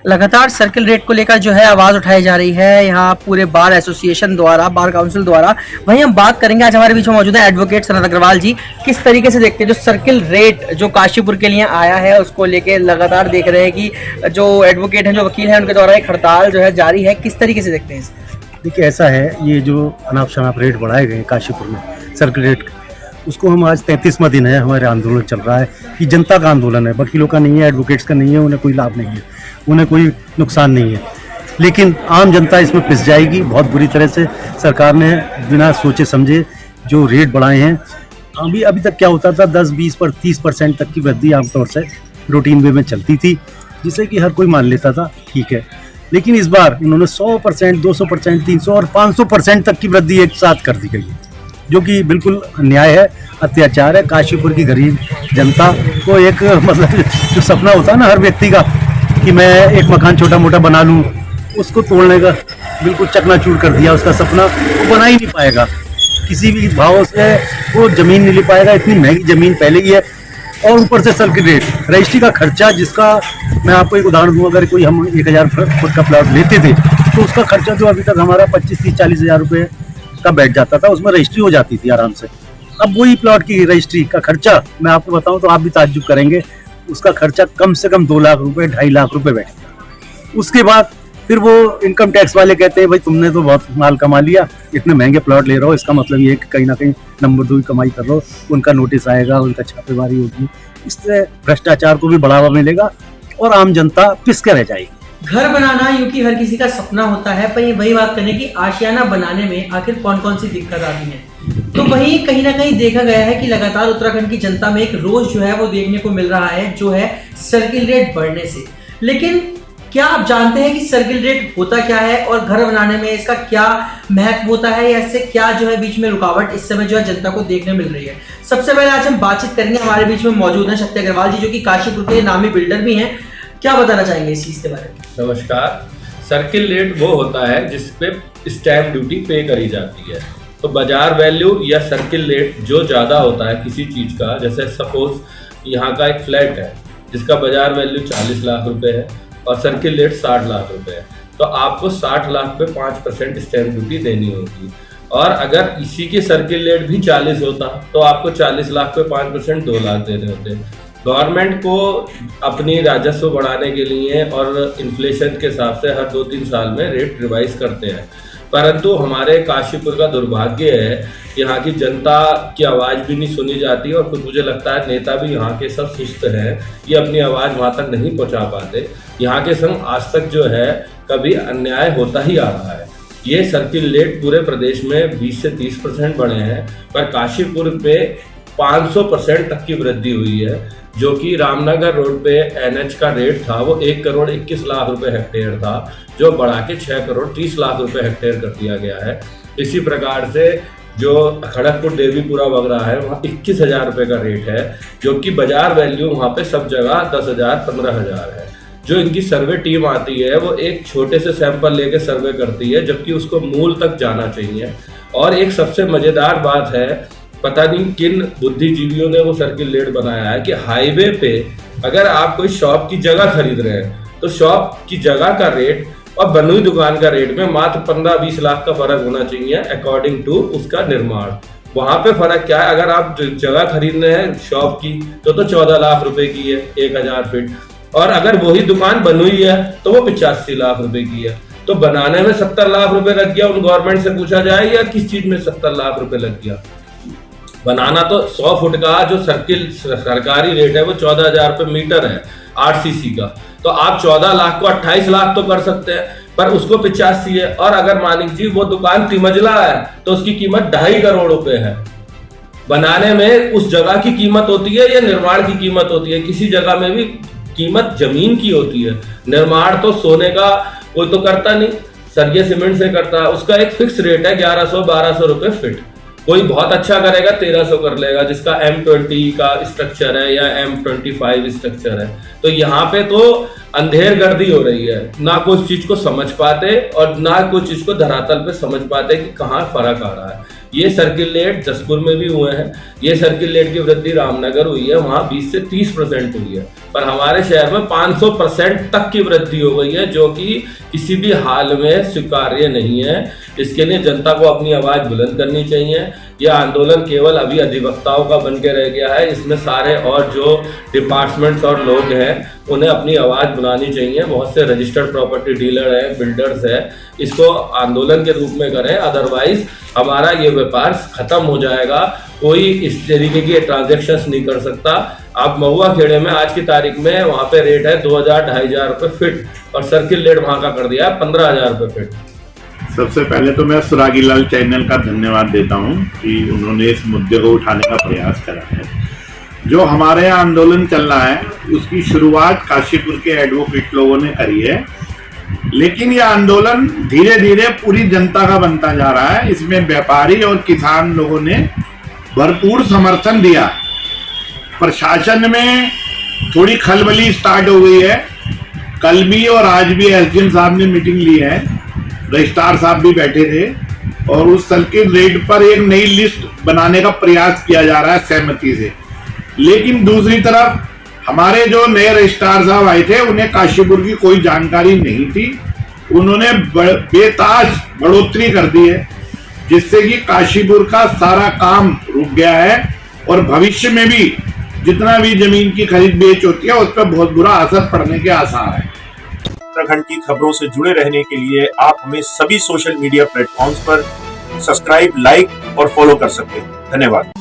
लगातार circle rate को लेकर जो है आवाज़ उठाई जा रही है यहाँ पूरे बार एसोसिएशन द्वारा, बार काउंसिल द्वारा। वहीं हम बात करेंगे, आज हमारे बीच में मौजूद है एडवोकेट सनत अग्रवाल जी। किस तरीके से देखते हैं जो सर्किल रेट जो काशीपुर के लिए आया है उसको लेके लगातार देख रहे हैं कि जो एडवोकेट हैं, जो वकील हैं, उनके द्वारा एक हड़ताल जो है जारी है, किस तरीके से देखते हैं इसे? देखिए, ऐसा है, ये जो अनाप शनाप रेट बढ़ाए गए काशीपुर में सर्किल रेट, उसको हम आज 33वां दिन है हमारे आंदोलन चल रहा है। कि जनता का आंदोलन है, वकीलों का नहीं है, एडवोकेट्स का नहीं है, उन्हें कोई लाभ नहीं है, उन्हें कोई नुकसान नहीं है। लेकिन आम जनता इसमें पिस जाएगी बहुत बुरी तरह से। सरकार ने बिना सोचे समझे जो रेट बढ़ाए हैं, अभी तक क्या होता था, 10, 20 पर 30% तक की वृद्धि आमतौर से रूटीन वे में चलती थी, जिसे कि हर कोई मान लेता था, ठीक है। लेकिन इस बार इन्होंने 100%, 200%, 300 और 500% तक की वृद्धि एक साथ कर दी गई है, जो कि बिल्कुल अन्याय है, अत्याचार है। काशीपुर की गरीब जनता को एक मतलब जो सपना होता है ना हर व्यक्ति का कि मैं एक मकान छोटा मोटा बना लूँ, उसको तोड़ने का बिल्कुल चकनाचूर कर दिया। उसका सपना वो बना ही नहीं पाएगा, किसी भी भाव से वो ज़मीन नहीं ले पाएगा। इतनी महंगी ज़मीन पहले ही है, और ऊपर से सर्किल रेट, रजिस्ट्री का खर्चा, जिसका मैं आपको एक उदाहरण दूँ, अगर कोई हम 1000 फुट का प्लॉट लेते थे तो उसका खर्चा जो अभी तक हमारा 25, 30, 40 हज़ार रुपये का बैठ जाता था, उसमें रजिस्ट्री हो जाती थी आराम से। अब वही प्लॉट की रजिस्ट्री का खर्चा मैं आपको बताऊं तो आप भी ताज्जुब करेंगे, उसका खर्चा कम से कम 2 लाख रुपए, 2.5 लाख रुपए बैठेगा। उसके बाद फिर वो इनकम टैक्स वाले कहते हैं भाई तुमने तो बहुत माल कमा लिया, इतने महंगे प्लॉट ले रहे हो, इसका मतलब ये कि कहीं ना कहीं नंबर 2 की कमाई कर रहे हो। उनका नोटिस आएगा, उनका छापेमारी होगी, इससे भ्रष्टाचार को भी बढ़ावा मिलेगा और आम जनता पिस के रह जाएगी। घर बनाना यूं कि हर किसी का सपना होता है, पर ये वही बात करने की आशियाना बनाने में आखिर कौन कौन सी दिक्कत आती है। तो वहीं कहीं ना कहीं देखा गया है कि लगातार उत्तराखंड की जनता में एक रोष जो है वो देखने को मिल रहा है, जो है सर्किल रेट बढ़ने से। लेकिन क्या आप जानते हैं कि सर्किल रेट होता क्या है और घर बनाने में इसका क्या महत्व होता है, या इससे क्या जो है बीच में रुकावट इस समय जो है जनता को देखने मिल रही है? सबसे पहले आज हम बातचीत करेंगे, हमारे बीच में मौजूद है सत्य अग्रवाल जी, जो कि काशीपुर के नामी बिल्डर भी हैं। क्या बताना चाहेंगे इस चीज के बारे में? नमस्कार। सर्किल रेट वो होता है जिस पे स्टैम्प ड्यूटी पे करी जाती है। तो बाजार वैल्यू या सर्किल रेट जो ज़्यादा होता है किसी चीज़ का, जैसे सपोज यहाँ का एक फ्लैट है जिसका बाजार वैल्यू 40 लाख रुपए है और सर्किल रेट 60 लाख रुपए है, तो आपको 60 लाख पे 5% स्टैम्प ड्यूटी देनी होगी। और अगर इसी के सर्किल रेट भी 40 होता तो आपको 40 लाख पे 5% 2 लाख देने होते। गवर्नमेंट को अपनी राजस्व बढ़ाने के लिए और इन्फ्लेशन के हिसाब से हर 2-3 साल में रेट रिवाइज करते हैं, परंतु हमारे काशीपुर का दुर्भाग्य है कि यहाँ की जनता की आवाज़ भी नहीं सुनी जाती और कुछ मुझे लगता है नेता भी यहाँ के सब सुस्त हैं, ये अपनी आवाज़ वहाँ तक नहीं पहुँचा पाते। यहाँ के संग आज तक जो है कभी अन्याय होता ही आ रहा है। ये सर्किल रेट पूरे प्रदेश में 20 से 30% बढ़े हैं, पर काशीपुर पे 500% तक की वृद्धि हुई है, जो कि रामनगर रोड पे NH का रेट था वो 1 करोड़ 21 लाख रुपए हेक्टेयर था, जो बढ़ा के 6 करोड़ 30 लाख रुपए हेक्टेयर कर दिया गया है। इसी प्रकार से जो खड़गपुर देवीपुरा वगैरह है वहाँ 21,000 रुपये का रेट है, जो कि बाजार वैल्यू वहाँ पे सब जगह 10,000, 15,000 है। जो इनकी सर्वे टीम आती है वो एक छोटे से सैंपल लेके सर्वे करती है, जबकि उसको मूल तक जाना चाहिए। और एक सबसे मज़ेदार बात है, पता नहीं किन बुद्धिजीवियों ने वो सर्किल रेट बनाया है कि हाईवे पे अगर आप कोई शॉप की जगह खरीद रहे हैं तो शॉप की जगह का रेट और बनी हुई दुकान का रेट में मात्र 15-20 लाख का फर्क होना चाहिए अकॉर्डिंग टू उसका निर्माण। वहां पे फर्क क्या है, अगर आप जगह खरीद रहे हैं शॉप की तो 14 लाख रुपए की है 1000 फीट, और अगर वही दुकान बनी हुई है तो वो 85 लाख रुपए की है। तो बनाने में 70 लाख रुपए लग गया, उन गवर्नमेंट से पूछा जाए या किस चीज में 70 लाख रुपए लग गया? बनाना तो 100 फुट का जो सर्किल सरकारी रेट है वो 14,000 रुपये मीटर है 8 सीसी का, तो आप 14 लाख को 28 लाख तो कर सकते हैं, पर उसको 85 है। और अगर मान लीजिए वो दुकान 3 मंजिला है तो उसकी कीमत 2.5 करोड़ रुपए है। बनाने में उस जगह की कीमत होती है या निर्माण की कीमत होती है? किसी जगह में भी कीमत जमीन की होती है, निर्माण तो सोने का कोई तो करता नहीं, सरिये सीमेंट से करता है, उसका एक फिक्स रेट है 1100-1200 रुपये फिट। कोई बहुत अच्छा करेगा 1300 कर लेगा, जिसका M20 का स्ट्रक्चर है या M25 स्ट्रक्चर है। तो यहाँ पे तो अंधेर गर्दी हो रही है, ना कोई चीज को समझ पाते और ना कोई चीज को धरातल पे समझ पाते कि कहाँ फर्क आ रहा है। ये सर्किल रेट जसपुर में भी हुए हैं, ये सर्किल रेट की वृद्धि रामनगर हुई है, वहाँ 20 से 30% हुई है, पर हमारे शहर में 500% तक की वृद्धि हो गई है, जो कि किसी भी हाल में स्वीकार्य नहीं है। इसके लिए जनता को अपनी आवाज बुलंद करनी चाहिए। यह आंदोलन केवल अभी अधिवक्ताओं का बन के रह गया है, इसमें सारे और जो डिपार्टमेंट्स और लोग हैं उन्हें अपनी आवाज बुलानी चाहिए। बहुत से रजिस्टर्ड प्रॉपर्टी डीलर हैं, बिल्डर्स हैं, इसको आंदोलन के रूप में करें, अदरवाइज हमारा ये व्यापार खत्म हो जाएगा। कोई इस तरीके की ट्रांजेक्शन्स नहीं कर सकता। आप महुआ खेड़े में आज की तारीख में वहाँ पे रेट है 2000-2500 रुपये फीट, और सर्किल रेट वहाँ का कर दिया है 15,000 रुपये फीट। सबसे पहले तो मैं सुरागी लाल चैनल का धन्यवाद देता हूं कि उन्होंने इस मुद्दे को उठाने का प्रयास करा है। जो हमारे यहाँ आंदोलन चल रहा है उसकी शुरुआत काशीपुर के एडवोकेट लोगों ने करी है, लेकिन यह आंदोलन धीरे धीरे पूरी जनता का बनता जा रहा है। इसमें व्यापारी और किसान लोगों ने भरपूर समर्थन दिया। प्रशासन में थोड़ी खलबली स्टार्ट हो गई है। कल भी और आज भी एसडीएम साहब ने मीटिंग ली है, रजिस्ट्रार साहब भी बैठे थे, और उस सर्किल रेट पर एक नई लिस्ट बनाने का प्रयास किया जा रहा है सहमति से। लेकिन दूसरी तरफ हमारे जो नए रजिस्ट्रार साहब आए थे उन्हें काशीपुर की कोई जानकारी नहीं थी। उन्होंने बेताज बढ़ोतरी कर दी है, जिससे कि काशीपुर का सारा काम रुक गया है, और भविष्य में भी जितना भी जमीन की खरीद बेच होती है उस पर बहुत बुरा असर पड़ने के आसार है। उत्तराखंड की खबरों से जुड़े रहने के लिए आप हमें सभी सोशल मीडिया प्लेटफॉर्म्स पर सब्सक्राइब, लाइक और फॉलो कर सकते हैं। धन्यवाद।